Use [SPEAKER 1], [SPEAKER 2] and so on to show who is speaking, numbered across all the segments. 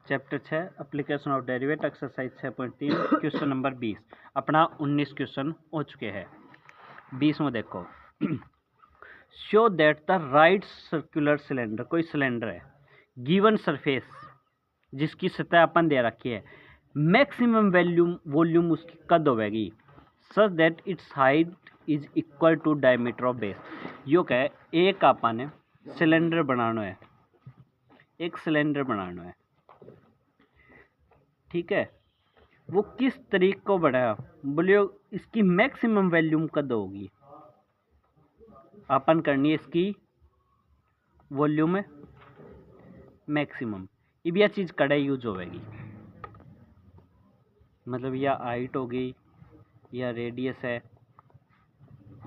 [SPEAKER 1] Chapter 6 application of derivative exercise 6.3 question number 20। अपना 19 question हो चुके हैं। 20वां देखो। Show that the right circular cylinder, कोई सिलेंडर है, गिवन सरफेस जिसकी सतह अपन दे रखी है, मैक्सिमम वॉल्यूम उसकी कद होगी such that its height is equal to diameter of base. यो कहे एक अपन सिलेंडर बनाना है, एक सिलेंडर बनाना है, ठीक है। वो किस तरीके को बढ़ाया, बोलियो इसकी मैक्सिमम वॉल्यूम कद होगी, अपन करनी है इसकी वॉल्यूम मैक्सिमम। अब यह चीज़ कड़े यूज होगी, मतलब या हाइट हो गई या रेडियस है,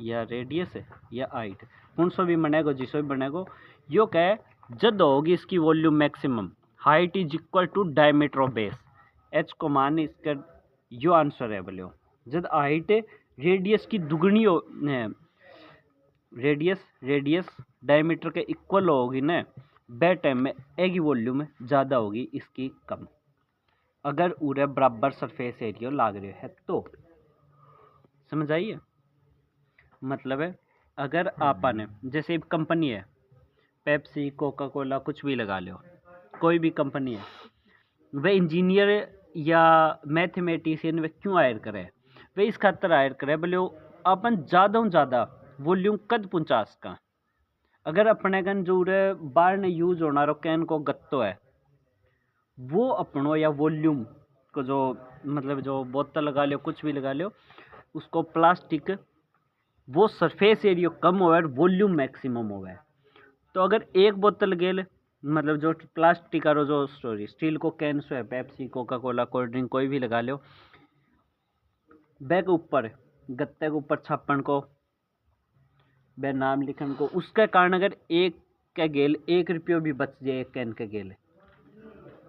[SPEAKER 1] या रेडियस है या हाइट, कौन सा भी बनेगा, जिसो भी बनेगा। यो कहे जब होगी इसकी volume maximum, height is equal to diameter of base, h को मान इसका यो आंसर है। बोलो जब हाइट रेडियस की दुगनी हो, रेडियस डायमीटर के इक्वल होगी ना, बे टाइम में एक ही वॉल्यूम ज़्यादा होगी, इसकी कम। अगर उरे बराबर सरफेस एरिया लाग रहे है तो समझ आइए। मतलब है अगर आपने जैसे एक कंपनी है, पेप्सी कोका कोला कुछ भी लगा लो, कोई भी कंपनी है, वह इंजीनियर या मैथमेटिशियन वे क्यों हायर करे, वे इस खातर हायर करे बोले अपन ज़्यादा से ज़्यादा वॉल्यूम कद पहुँचा सका। अगर अपने कन जो बाहर ने यूज होना रो कैन को गत्तो है, वो अपनों या वॉल्यूम को जो मतलब जो बोतल लगा लो कुछ भी लगा लो, उसको प्लास्टिक वो सरफेस एरिया कम हो और वॉल्यूम मैक्सिमम हो। तो अगर एक बोतल गेल मतलब जो प्लास्टिक का जो स्टील को कैन से है, Pepsi Coca Cola cold drink कोई भी लगा लो, बैग ऊपर गत्ते के ऊपर छापन को, बे नाम लिखन को, उसके कारण अगर एक के गेल 1 रुपये भी बच जाए एक कैन के गेल,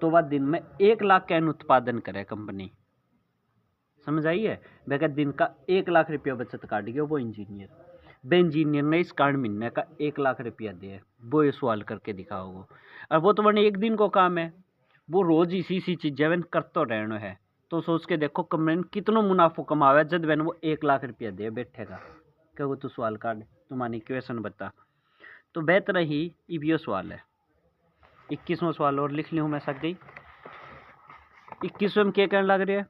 [SPEAKER 1] तो वह दिन में 1 लाख कैन उत्पादन करे कंपनी। समझ आइए, वह दिन का 1 लाख रुपया बचत काट गया वो इंजीनियर। बे इंजीनियर ने इस कारण महीने का 1 लाख रुपया दिया, वो ये सवाल करके दिखाओगे। और वो तो मैंने एक दिन को काम है, वो रोज इसी चीजें करते रहना है। तो सोच के देखो कंपनी कितना मुनाफा कमावे जब मैंने वो 1 लाख रुपया दे बैठेगा, क्या वो तो सवाल काट तुम्हारी क्वेश्चन बता। तो बेहतर ही ये सवाल है। 21वां सवाल और लिख ली हूँ मैं सक गई। 21वें में क्या कहने लग रही है,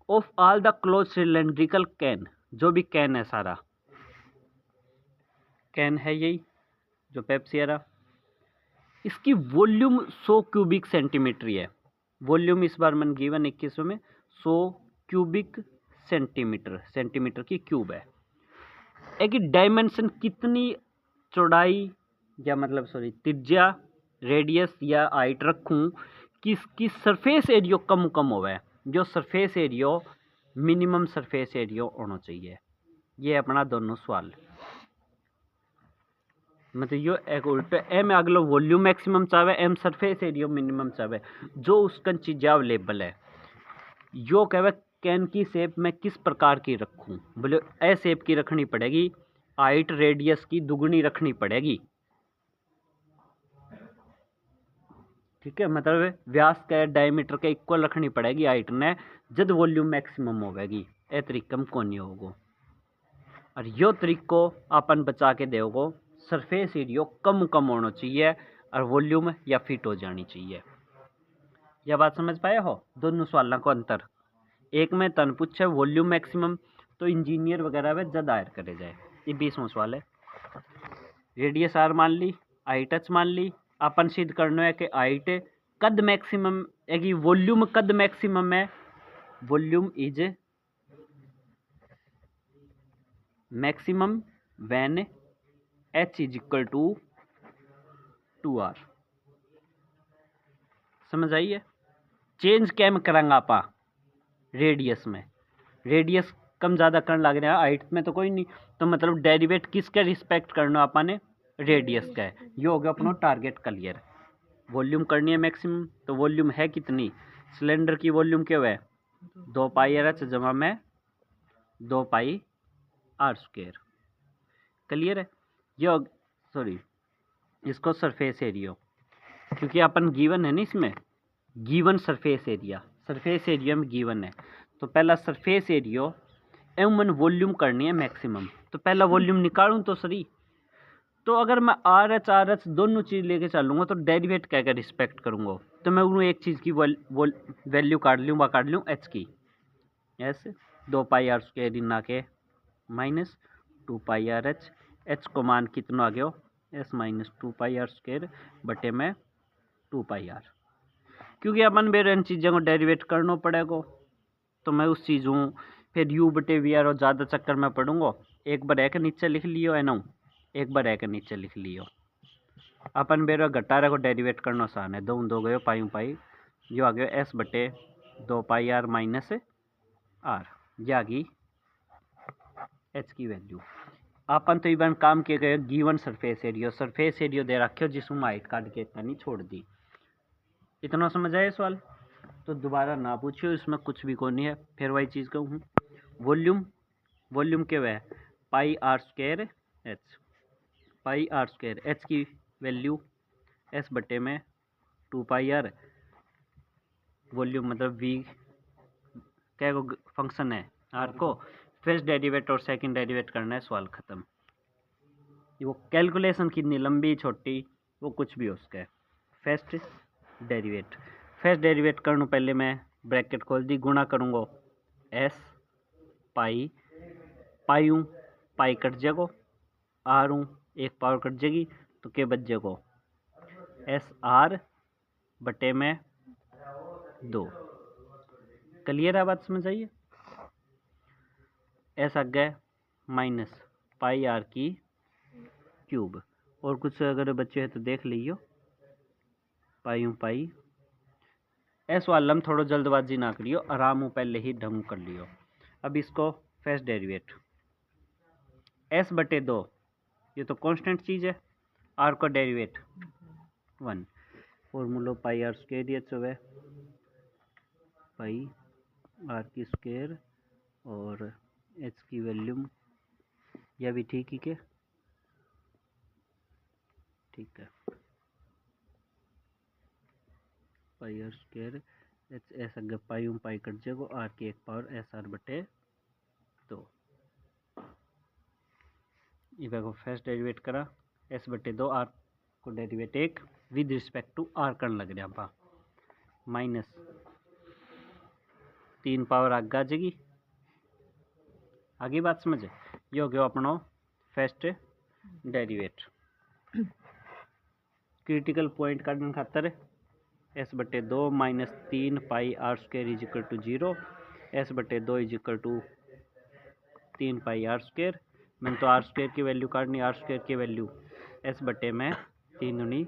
[SPEAKER 1] of all the close cylindrical can, जो भी कैन है सारा कैन है यही जो पेप्सी है, इसकी वॉल्यूम 100 क्यूबिक सेंटीमीटर है। वॉल्यूम इस बार मन गिवन 21वें में 100 क्यूबिक सेंटीमीटर की क्यूब है। एक डायमेंशन कितनी चौड़ाई या मतलब त्रिज्या रेडियस या हाइट रखूं कि इसकी सरफेस एरिया कम होवे, जो surface area minimum surface area होना चाहिए। ये अपना दोनों सवाल, मतलब यो एक उल्टा एम अगलो वॉल्यूम मैक्सिमम चाहे एम सरफेस एरिया मिनिमम चाहे, जो उसका चीज़ें अवेलेबल है। यो कहे कैन की शेप में किस प्रकार की रखूं, बोले ए शेप की रखनी पड़ेगी, हाइट रेडियस की दुगनी रखनी पड़ेगी, ठीक है। मतलब व्यास के डायमीटर के इक्वल रखनी पड़ेगी हाइट ने, जब वॉल्यूम मैक्सिमम होगी। ए तरीका में कौन होगा, और यो तरीको अपन बचा के देगो, सरफेस एरिया कम होना चाहिए और वॉल्यूम या फिट हो जानी चाहिए। यह बात समझ पाए हो दोनों सवालों को अंतर। एक में तन पूछे वॉल्यूम मैक्सिमम, तो इंजीनियर वगैरह वे जद दायर करे जाए। ये 20वां सवाल है। रेडियस आर मान ली, हाइट एच मान ली, अपन सिद्ध करना है कि हाइट कद मैक्सिमम है, वॉल्यूम कद मैक्सिमम है, volume is maximum when h is equal to 2r। समझ आइए। चेंज क्या में करांगा आपा रेडियस में, रेडियस कम ज़्यादा करने लग रहे हैं, हाइट में तो कोई नहीं, तो मतलब डेरिवेट किसके रिस्पेक्ट करना आपा ने, रेडियस का है। ये हो गया अपना टारगेट क्लियर। वॉल्यूम करनी है मैक्सिमम, तो वॉल्यूम है कितनी, सिलेंडर की वॉल्यूम क्या है 2 पाई आर एच जमा में 2 पाई आर स्क्वायर। क्लियर है। ये इसको सरफेस एरिया, क्योंकि अपन गिवन है ना इसमें गिवन सरफेस एरिया में गिवन है, तो पहला सरफेस एरिया एवं वॉल्यूम करनी है मैक्सिमम। तो पहला वॉल्यूम निकालूं तो सही, तो अगर मैं आर एच दोनों चीज़ लेके चलूँगा तो डेरिवेट क्या रिस्पेक्ट करूँगा, तो मैं उन्होंने एक चीज़ की वैल्यू काट लूँ एच की, ऐसे 2 पाई आर स्क्वायर ना के माइनस 2 पाई आर एच को मान कितना आ गया s minus 2 pi r square बटे में 2 पाई आर, क्योंकि अपन मेरे इन चीज़ों को डेरिवेट करना पड़ेगा, तो मैं उस चीज़ हूँ फिर यू बटे वी आर और ज़्यादा चक्कर में पढ़ूंगा। एक बार एक नीचे लिख लियो है ना, एक बार एक नीचे लिख लियो। अपन मेरा घटारे को डेरिवेट करना आसान है, 2 गयो पाई जो आ गया एस बटे 2 पाई आर माइनस आर, ये आ गई एच की वैल्यू। अपन तो इवन काम किए गए गिवन सरफेस एरिया दे रखे हो जिसमें हाइट काट के इतना नहीं छोड़ दी। इतना समझ आया सवाल, तो दोबारा ना पूछियो, इसमें कुछ भी नहीं है। फिर वही चीज़ कहूँ, वॉल्यूम के वह पाई आर स्क्वायर एच की वैल्यू एस बटे में 2 पाई आर, वॉल्यूम मतलब वी क्या फंक्शन है आर को, फर्स्ट डेरिवेट और सेकंड डेरिवेट करना है, सवाल ख़त्म। वो कैलकुलेशन कितनी लंबी छोटी वो कुछ भी हो उसका है। फर्स्ट डेरिवेट करने पहले मैं ब्रैकेट खोल दी, गुणा करूँगा एस पाई कट जाएगा, आर एक पावर कट जाएगी तो क्या बच जाएगा एस आर बटे में 2। क्लियर है बात, समझ आइए। एस आ गया माइनस पाई आर की क्यूब, और कुछ अगर बच्चे हैं तो देख लीजिए, पाई एस वाला में थोड़ा जल्दबाजी ना करियो, आराम पहले ही ढंग कर लियो। अब इसको फर्स्ट डेरिवेट एस बटे 2, ये तो कांस्टेंट चीज़ है, आर को derivate 1, formula pi r square h हो है पाई आर की स्क्वायर और एच की वैल्यूम, यह भी ठीक ही के ठीक है, pi r square h s अगर पाई कट जाएगा, आर की एक पावर एस आर बटे 2। इधर को फर्स्ट डेरिवेट करा एस बटे 2, आर को derivate 1 with respect to r करने लग रहा पा, माइनस 3 पावर आगे आ जाएगी। आगे बात समझे, ये हो गया अपना फर्स्ट डेरिवेट। क्रिटिकल पॉइंट काटने खातर एस बटे 2 minus 3 pi r square is equal to 0, s बटे 2 is equal to 3 pi r square. मैंने तो आर स्क्वायर की वैल्यू काटनी, आर स्क्वायर की वैल्यू एस बटे में 3 दूनी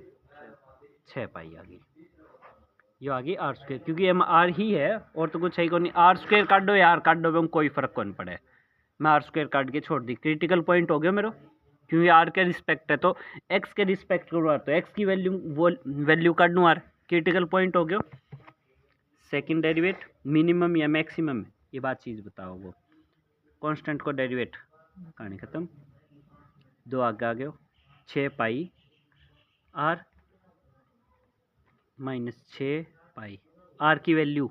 [SPEAKER 1] 6 पाई आ गई, ये आ गई आर स्क्वायर, क्योंकि एम आर ही है और तो कुछ है को नहीं। आर स्क्वायर काट दो या आर काट दो में कोई फर्क कौन पड़े, मैं आर स्क्वायर काट के छोड़ दी। क्रिटिकल पॉइंट हो गया मेरा, क्योंकि आर के रिस्पेक्ट है तो एक्स के रिस्पेक्ट करूँ तो एक्स की वैल्यू काट दूँ आर, क्रिटिकल पॉइंट हो गया। सेकंड डेरिवेट मिनिमम या मैक्सिमम, ये बात चीज़ बताओ, वो कांस्टेंट को डेरिवेट कहानी ख़त्म। 2 आगे आ गया 6 pi r minus 6 pi, r की value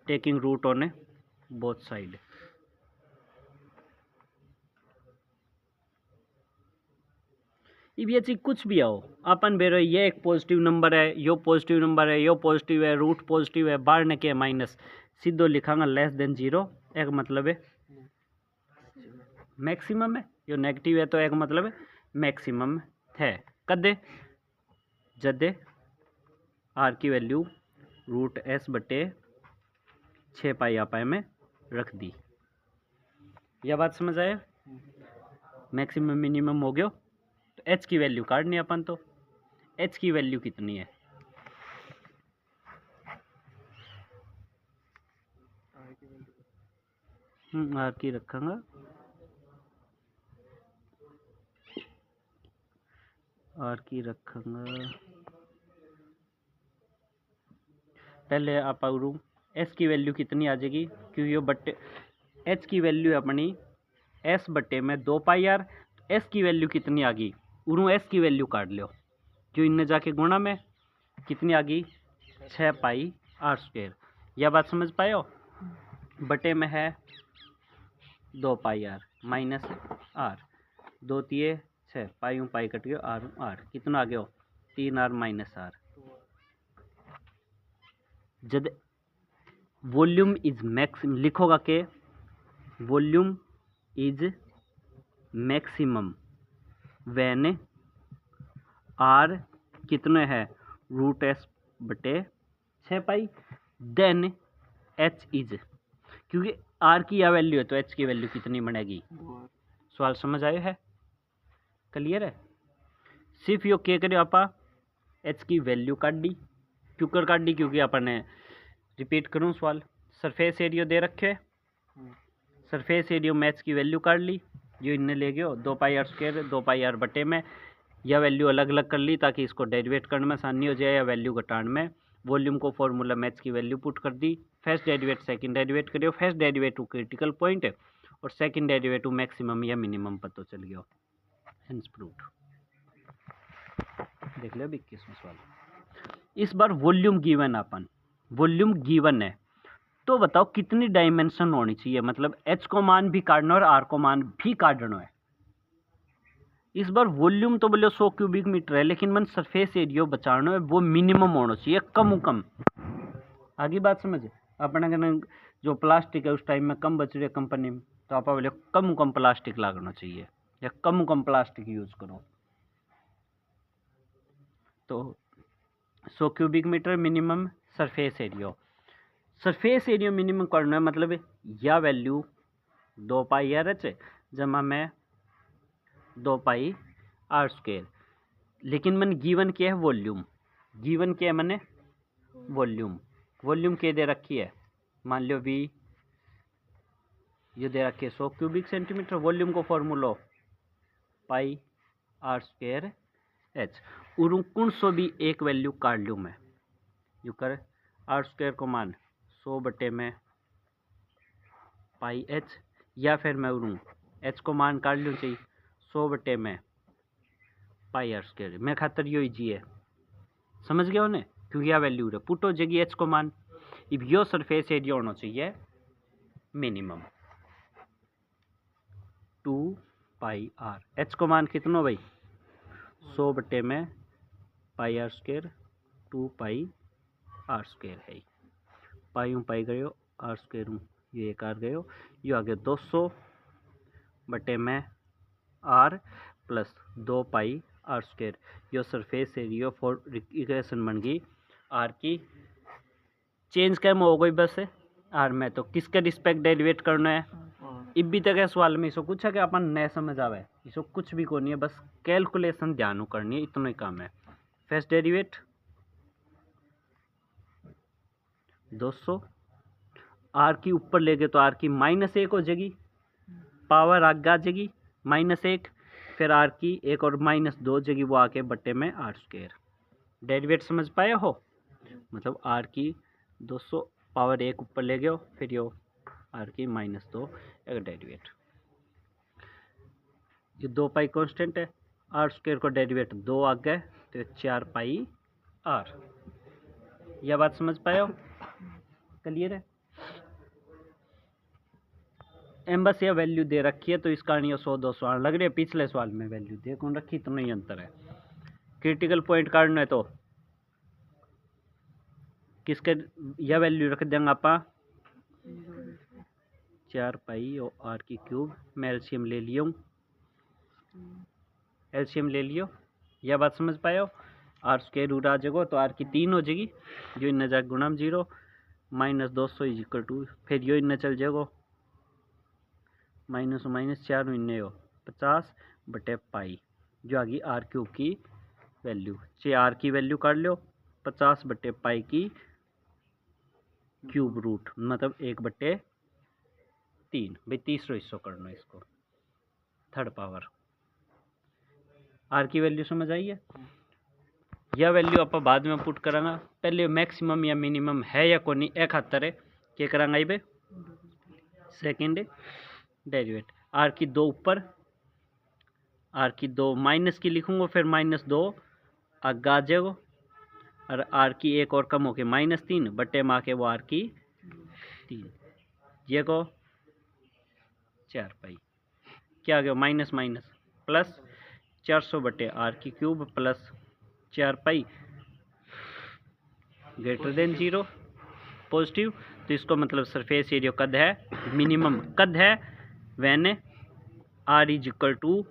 [SPEAKER 1] taking root on both side. ये चीज कुछ भी आओ अपन बेरो, ये एक पॉजिटिव नंबर है, यो पॉजिटिव नंबर है, यो पॉजिटिव है, रूट पॉजिटिव है, बाहर ने के माइनस, सीधो लिखांगा लेस देन 0, एक मतलब है मैक्सिमम है, यो नेगेटिव है तो एक मतलब है मैक्सिमम है। कदे जदे आर की वैल्यू रूट एस बटे 6 पाई आपा में रख दी, यह बात समझ आए। मैक्सिमम मिनिमम हो गया, तो एच की वैल्यू काटनी अपन, तो एच की वैल्यू कितनी है, आर की रखूँगा, आर की रखूँगा पहले आप आऊँ एस की वैल्यू कितनी आ जाएगी, क्योंकि ये बट्टे एच की वैल्यू है अपनी एस बट्टे में 2 पाई आर, एस की वैल्यू कितनी आ गई, उन्होंने एस की वैल्यू काट लो, जो इनने जाके गुणा में कितनी आ गई 6 पाई आर स्क्वायर। यह बात समझ पाए हो? बटे में है 2 पाई आर माइनस आर, 2 तिये 6, पाई हूँ पाई कट गयो, आर हूँ आर, कितना आ गया 3 आर माइनस आर। जब वॉल्यूम इज मैक्सिमम लिखोगा के volume is maximum when r कितने है रूट एस बटे 6 पाई, देन एच इज, क्योंकि आर की यह वैल्यू है तो एच की वैल्यू कितनी बनेगी। सवाल समझ आयो है? क्लियर है? सिर्फ यो क्या करियो आपा एच की वैल्यू काट दी, क्यों कर काट दी, क्योंकि अपन ने रिपीट करूँ सवाल, सरफेस एरिया दे रखे, सरफेस एरिया में एच की वैल्यू काट ली, जो इनने ले गयो 2 pi r square 2 pi are बटे में, यह वैल्यू अलग अलग कर ली ताकि इसको डेरिवेट करने में आसानी हो जाए या वैल्यू घटाने में। वॉल्यूम को फॉर्मूला मैच की वैल्यू पुट कर दी, फर्स्ट डेरिवेट सेकंड डेरिवेट करियो, फर्स्ट डेरिवेटिव क्रिटिकल पॉइंट है और सेकंड डेरिवेटिव मैक्सिमम या मिनिमम पता चल गया, हेंस प्रूव्ड। देख लो 21वां सवाल। इस बार वॉल्यूम गिवन, अपन वॉल्यूम गिवन है तो बताओ कितनी डायमेंशन होनी चाहिए, मतलब एच को मान भी काटना और आर को मान भी काटना है। इस बार वॉल्यूम तो बोले 100 क्यूबिक मीटर है, लेकिन मन सरफेस एरिया बचाना है वो मिनिमम होना चाहिए, कम कम। आगे बात समझे? अपने जो प्लास्टिक है उस टाइम में कम बच रही है कंपनी में, तो आप बोले कम प्लास्टिक लागना चाहिए या कम प्लास्टिक यूज करो। तो 100 cubic metre minimum surface area, surface area minimum करना है, मतलब यह वैल्यू 2 पाई आर एच जमा में 2 पाई आर स्क्वायर, लेकिन मन गिवन क्या है वॉल्यूम, गिवन क्या है मैंने वॉल्यूम, वॉल्यूम क्या दे रखी है, मान लो वी ये दे रखी है 100 क्यूबिक सेंटीमीटर, वॉल्यूम को formula pi r square h, और कौन सो भी एक वैल्यू काट लूँ मैं, यू कर आर स्क्वायर को मान 100 बटे में पाई एच, या फिर मैं उड़ूँ एच को मान काट लूँ चाहिए 100 बटे में पाई आर स्क्वायर, मैं खातर यो जी है, समझ गया उन्हें, क्योंकि यह वैल्यू है पुट हो जाएगी एच को मान। अब यो सरफेस एरिया होना चाहिए मिनिमम 2 पाई आर, एच को मान कितना भाई 100 बटे में pi r square 2 pi r square है, पाई हूँ पाई गयो आर स्क्वायर हूँ ये एक आर गयो, ये आ गया 200 बटे में r plus 2 pi r square, यो सरफेस एरिया फॉर इक्वेशन बन गई आर की, चेंज कैम हो गई बस आर में, तो किसका रिस्पेक्ट डेरिवेट करना है, इब भी तक सवाल में इसको कुछ है कि अपन नए समझ आवे, इसको कुछ भी को नहीं है, बस कैलकुलेशन ध्यान करनी है, इतना ही काम है। फर्स्ट डेरिवेट 200 आर की ऊपर ले गए तो आर की -1 हो जाएगी, पावर आगे आ जाएगी -1, फिर आर की एक और -2 हो जाएगी, वो आके बटे में आर स्क्वायर, डेरिवेट समझ पाए हो, मतलब आर की 200 पावर 1 ऊपर ले गए, फिर यो आर की -2 एक डेरिवेट, ये 2 पाई कांस्टेंट है, आर स्क्वायर को डेरिवेट 2 आ गए तो 4 पाई आर, यह बात समझ पाए हो? क्लियर है? एम बस यह वैल्यू दे रखी है तो इसका नहीं 100-200 लग रही है, पिछले सवाल में वैल्यू दे कौन रखी, इतना ही अंतर है। क्रिटिकल पॉइंट काटना है तो किसके यह वैल्यू रख देंगे आप 4 पाई और आर की क्यूब, मैं एलसीएम ले लिया हूँ, एलसीएम ले लियो, यह बात समझ पाए हो? आर स्क्वायर रूट आ जाएगा तो आर की 3 हो जाएगी, जो इन जाए गुणा 0 -200 इज इक्वल टू, फिर यो इन चल जाएगा -4 इन्ने हो 50 बटे पाई, जो आ गई आर क्यूब की वैल्यू, चाहे आर की वैल्यू काट लो 50 बटे पाई की क्यूब रूट, मतलब 1/3, भाई तीसरा हिस्सा करना इसको, थर्ड पावर। आर की वैल्यू समझ आई है? यह वैल्यू आप बाद में पुट करांगा, पहले मैक्सिमम या मिनिमम है या कोनी एक खातर है क्या करांगा ये सेकेंड डेरिवेट, आर की 2 ऊपर, आर की 2 माइनस की लिखूंगा, फिर -2 आगे आ जाएगा, और आर की एक और कम होके -3 बटे माँ के वो आर की 3, ये को 4 पाई, क्या आ गया माइनस माइनस प्लस 400 बटे आर की क्यूब प्लस 4 पाई ग्रेटर देन 0 पॉजिटिव। तो इसको मतलब सरफेस एरिया कद है मिनिमम कद है when r is equal to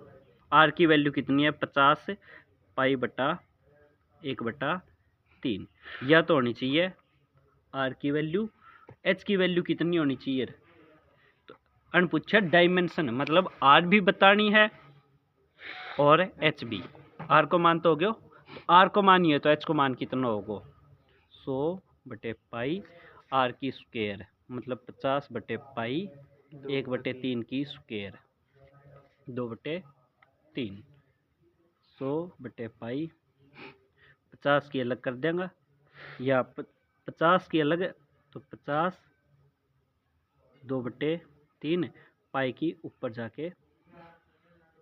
[SPEAKER 1] r की वैल्यू कितनी है 50 पाई बटा 1/3, या तो होनी चाहिए आर की वैल्यू, एच की वैल्यू कितनी होनी चाहिए तो अनपूछा डायमेंशन मतलब आर भी बतानी है और एच भी। आर को मान तो हो गया, तो आर को मानिए तो एच को मान कितना होगा 100 बटे पाई आर की स्क्वायर मतलब 50 बटे पाई 1/3 की स्क्वायर 2/3 100 बटे पाई 50 की अलग कर देंगे या 50 की अलग तो 50 2/3 पाई की ऊपर जाके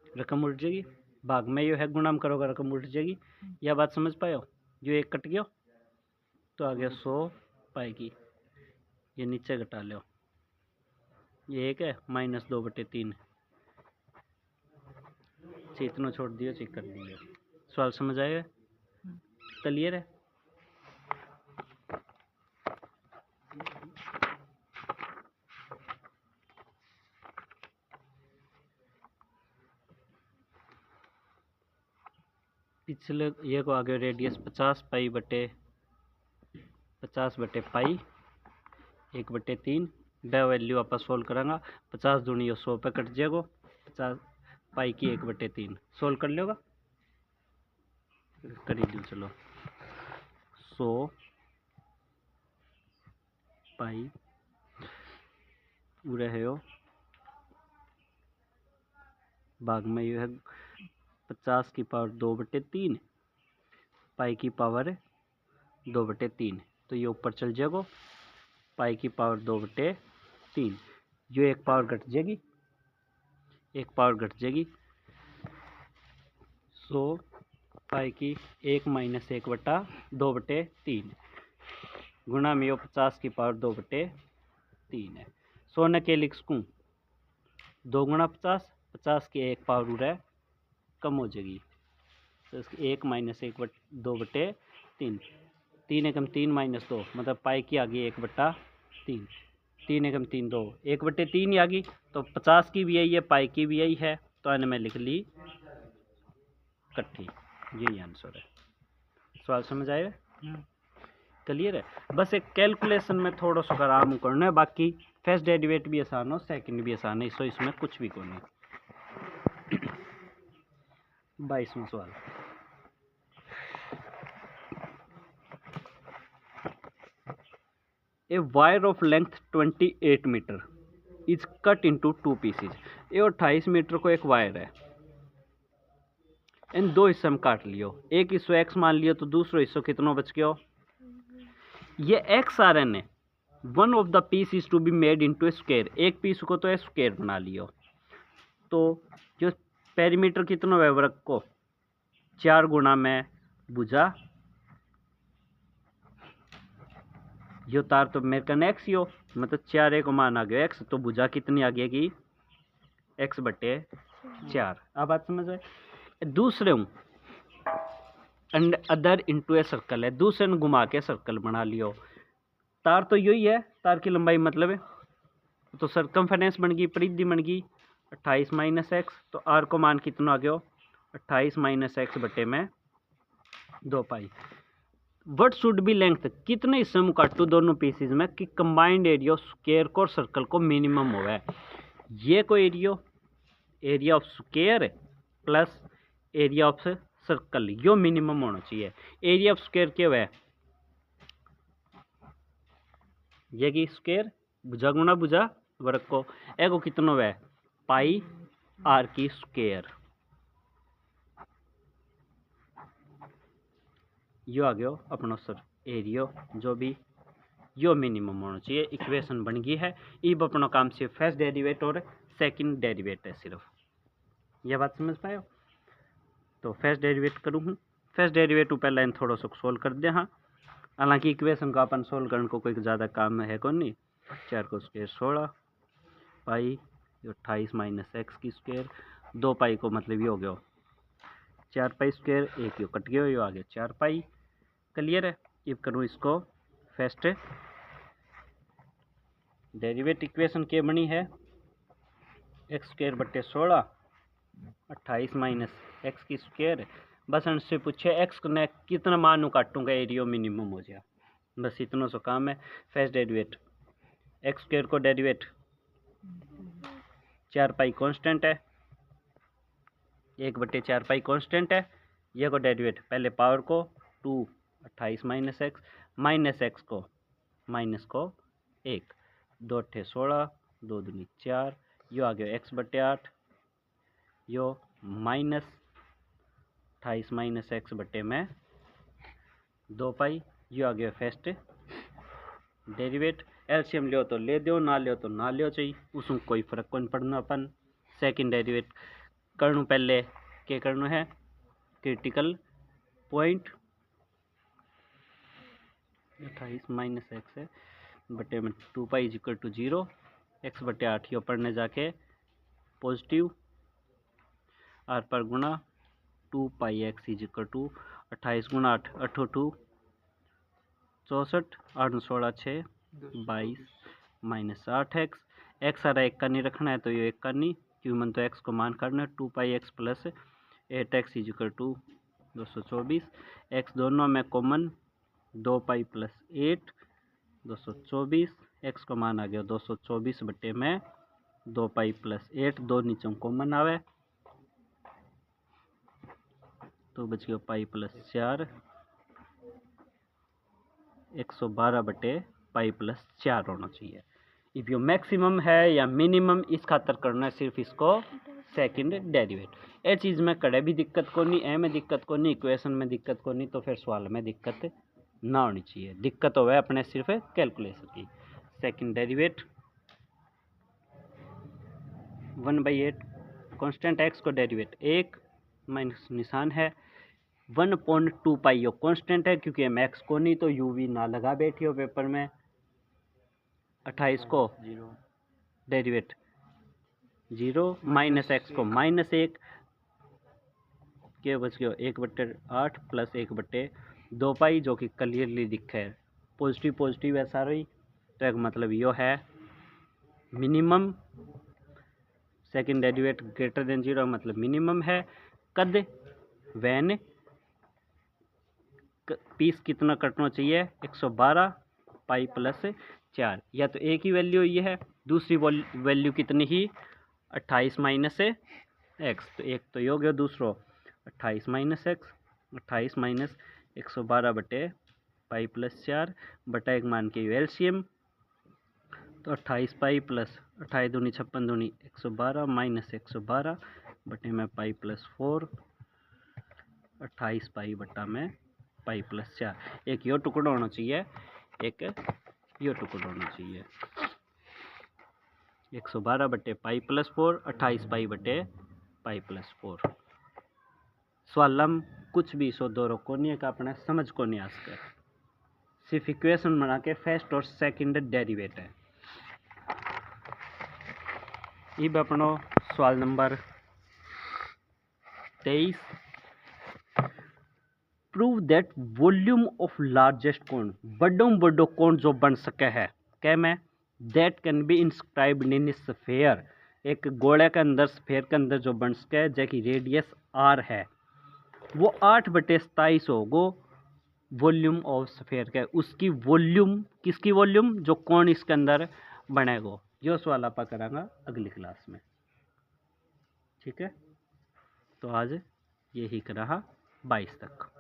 [SPEAKER 1] रकम उठ जाएगी, भाग में ये है गुणा में करोगे रकम उठ जाएगी। यह बात समझ पाए हो, जो एक कट गया तो आ गया 100 पाई की, ये नीचे घटा लो, ये एक है -2/3 से इतना छोड़ दियो चेक कर दिया। सवाल समझ आएगा, क्लियर है। पिछले ये को आगे रेडियस 50 पाई बटे 50/पाई 1/3 बे वैल्यू आप सोल्व करांगा 50 दूनी 100 पे कट जाएगा 50 पाई की 1/3 सोल्व कर लेगा करी दो चलो 100 पाई पूरा है यो भाग में ये है 50 की पावर 2/3 पाई की पावर 2/3 तो ये ऊपर चल जाएगा पाई की पावर 2/3 जो एक पावर घट जाएगी, एक पावर घट जाएगी 100 पाई की 1 - 1/2/3 गुणा में 50 की पावर 2/3 है। 100 ने के लिख सकूँ 2 गुणा 50 की एक पावर उड़ा कम हो जाएगी तो इसकी 1 - 1/2/3 3 एकम 3 - 2 मतलब पाई की आ गई 1/3 3 एकम 3 2 1/3 ही आ गई तो 50 की भी यही है पाई की भी यही है तो मैंने मैं लिख ली इकट्ठी, यही आंसर है। सवाल समझ आएगा, क्लियर है। बस एक कैलकुलेशन में थोड़ा सा आराम करना है, बाकी फर्स्ट डेरिवेटिव भी आसान हो सेकंड भी आसान है, इसको इसमें कुछ भी को नहीं। 22वां सवाल a wire of length 28 metre is cut into 2 pieces. ये 28 मीटर को एक वायर है, इन 2 हिस्से में काट लियो, एक हिस्सों एक्स मान लियो तो दूसरा हिस्सों कितना बच गया ये एक्स आर एन है। One of the piece is to be made into square, एक पीस को तो स्क्वायर बना लियो तो जो पेरीमीटर कितना है वर्ग को 4 गुणा में भुजा यो तार तो मेरे का एक्स ही हो मतलब 4 को मान आ गया एक्स तो भुजा कितनी आ गई कि x/4। अब बात समझ आए। दूसरे हूँ अदर इंटू ए सर्कल है, दूसरे ने घुमा के सर्कल बना लियो, तार तो यही है तार की लंबाई मतलब है तो सरकमफेरेंस बन गई परिधि बन गई 28 - x तो आर को मान कितना आ गया 28 - x बटे में 2 पाई। व्हाट शुड बी लेंथ कितने हिस्से में काटू दोनों पीसेज में कि कंबाइंड एरिया स्क्वायर को सर्कल को मिनिमम हो है। ये को area of square plus area of circle yo minimum होना चाहिए। एरिया ऑफ स्क्वायर क्या है ये की स्क्वायर भुजा गुना भुजा वर्ग को एगो कितना है पाई आर की स्क्वायर यो आ गया अपना सर एरिया जो भी यो मिनिमम होना चाहिए। इक्वेशन बन गई है, अब अपना काम सिर्फ फर्स्ट डेरिवेट और सेकंड डेरिवेट है सिर्फ, यह बात समझ पाए हो। तो फर्स्ट डेरिवेट करूँ हूँ, फर्स्ट डेरिवेट पहले थोड़ा सा सोल्व कर दे। हाँ हालांकि इक्वेशन को अपन सोल्व करने को कोई ज़्यादा काम है कौन नहीं। 4 को स्क्वायर 16 पाई 28 माइनस एक्स की स्क्वायर 2 पाई को मतलब ये हो गया 4 पाई स्क्वायर, एक यो कट गया, यो आ गया 4 पाई। क्लियर है। अब करूँ इसको फर्स्ट डेरिवेट इक्वेशन के बनी है एक्स स्क्वायर बटे 16 28 माइनस एक्स की स्क्वायर। बस उनसे पूछे एक्स को मैं कितना मान काटूंगा एरियो मिनिमम हो जाए, बस इतना सो काम है। फर्स्ट डेरिवेट एक्स स्क्वायर को डेरिवेट 4 पाई कांस्टेंट है, 1 बटे 4 पाई कांस्टेंट है। ये को डेरिवेट पहले पावर को 2 28 माइनस एक्स को माइनस को 1 2 अट्ठे 16 2 दूनी 4 यो आ गया एक्स बटे 8 यो माइनस 28 माइनस एक्स बटे में 2 पाई यो आ गया फर्स्ट डेरिवेट। एलसीएम लियो तो ले दो, ना लियो तो ना लियो चाहिए, उसमें कोई फर्क कौन पड़ना। अपन सेकंड डेरिवेट करनू पहले क्या करना है क्रिटिकल पॉइंट 28 माइनस एक्स है बटे में 2 pi is equal to 0 x बटे 8 यो पढ़ने जाके पॉजिटिव आर पर गुणा 2 pi x is equal to 28 गुणा 8 8 64 8 16 6 22 माइनस 8 एक्स आ रहा एक का नहीं रखना है तो ये एक का नहीं क्यों मन तो एक्स को मान करना है 2 pi x plus 8 x is equal to 224 x दोनों में कॉमन 2 पाई प्लस 8 224 एक्स को मान आ गया 224 बटे में 2 पाई प्लस 8 दो नीचे कॉमन आवे तो बच गया पाई प्लस 4 112 बटे पाई प्लस 4 होना चाहिए। इफ यो मैक्सिमम है या मिनिमम इस खातर करना है सिर्फ इसको सेकंड डेरिवेट। ये चीज़ में कड़े भी दिक्कत को नहीं, ए में दिक्कत को नहीं, इक्वेशन में दिक्कत को नहीं, तो फिर सवाल में दिक्कत ना होनी चाहिए। दिक्कत हो अपने सिर्फ कैलकुलेशन की। सेकंड डेरिवेट 1/8 कांस्टेंट एक्स को डेरिवेट 1 माइनस निशान है 1/2 पाई यो कांस्टेंट है क्योंकि एम एक्स को नहीं तो यू वी ना लगा बैठी हो पेपर में। 28 को डेरिवेट 0 माइनस एक्स को माइनस 1 के बच गया 1/8 प्लस 1/2 पाई जो कि क्लियरली दिखा है पॉजिटिव पॉजिटिव है सारा ही, तो एक मतलब यो है minimum. Second derivative greater than 0 मतलब मिनिमम है। कद वैन पीस कितना कटना चाहिए 112 पाई प्लस 4 या तो एक ही वैल्यू ये है, दूसरी वैल्यू कितनी ही 28 माइनस एक्स, तो एक तो ये हो गया, दूसरा 28 माइनस एक्स 28 माइनस 112 बटे पाई प्लस 4 बटा एक मान के एलसीएम तो 28 पाई प्लस 28 दूनी 56 दूनी 112 माइनस 112 बटे में पाई प्लस 4 28 पाई बटा में पाई प्लस 4। एक यो टुकड़ा होना चाहिए, एक यो टुकड़ा होना चाहिए। 112 बटे पाई प्लस 4 28 पाई बटे पाई प्लस 4। सवालम कुछ भी सो दो को नहीं है का अपने समझ को नहीं आ सके, सिर्फ इक्वेशन बना के फर्स्ट और सेकंड डेरिवेट है। अब अपनो सवाल number 23 prove that volume of largest cone बड़ो कोन जो बन सके है क्या में that can be inscribed in sphere, एक गोले के अंदर स्फीयर के अंदर जो बन सके है जैकी रेडियस आर है वो 8/27 होगो वॉल्यूम ऑफ स्फीयर का, उसकी वॉल्यूम किसकी वॉल्यूम जो कौन इसके अंदर बनेगो। जो सवाल आप करांगा अगली क्लास में, ठीक है। तो आज यही करा 22 तक।